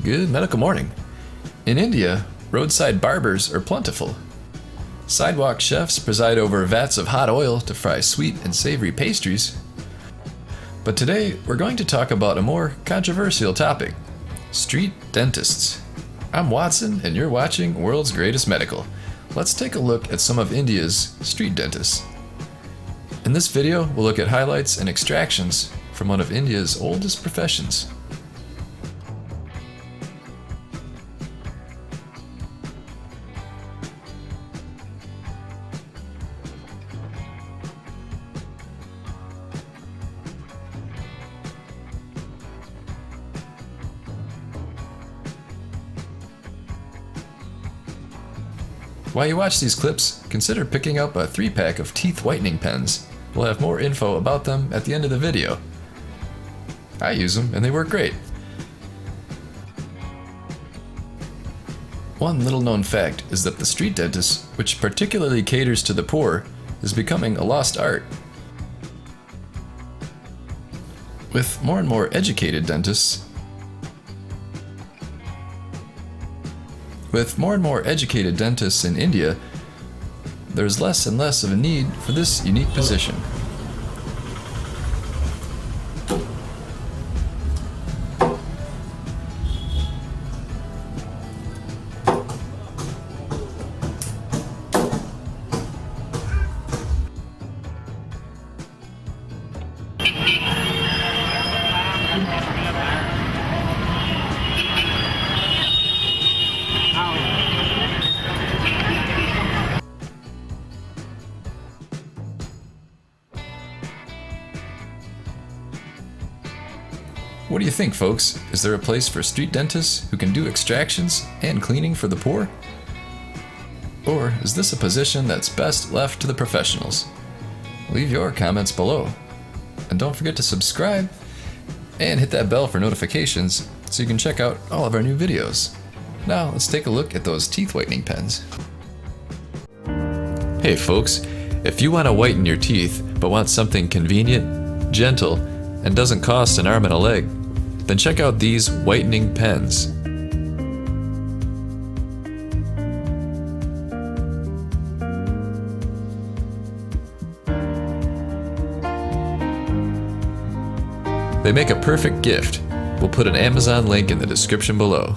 Good medical morning. In India, roadside barbers are plentiful. Sidewalk chefs preside over vats of hot oil to fry sweet and savory pastries. But today, we're going to talk about a more controversial topic: street dentists. I'm Watson, and you're watching World's Greatest Medical. Let's take a look at some of India's street dentists. In this video, we'll look at highlights and extractions from one of India's oldest professions. While you watch these clips, consider picking up a 3-pack of teeth whitening pens. We'll have more info about them at the end of the video. I use them and they work great. One little known fact is that the street dentist, which particularly caters to the poor, is becoming a lost art. With more and more educated dentists in India, there's less and less of a need for this unique position. What do you think, folks? Is there a place for street dentists who can do extractions and cleaning for the poor? Or is this a position that's best left to the professionals? Leave your comments below. And don't forget to subscribe and hit that bell for notifications so you can check out all of our new videos. Now let's take a look at those teeth whitening pens. Hey folks, if you want to whiten your teeth but want something convenient, gentle, and doesn't cost an arm and a leg, then check out these whitening pens. They make a perfect gift. We'll put an Amazon link in the description below.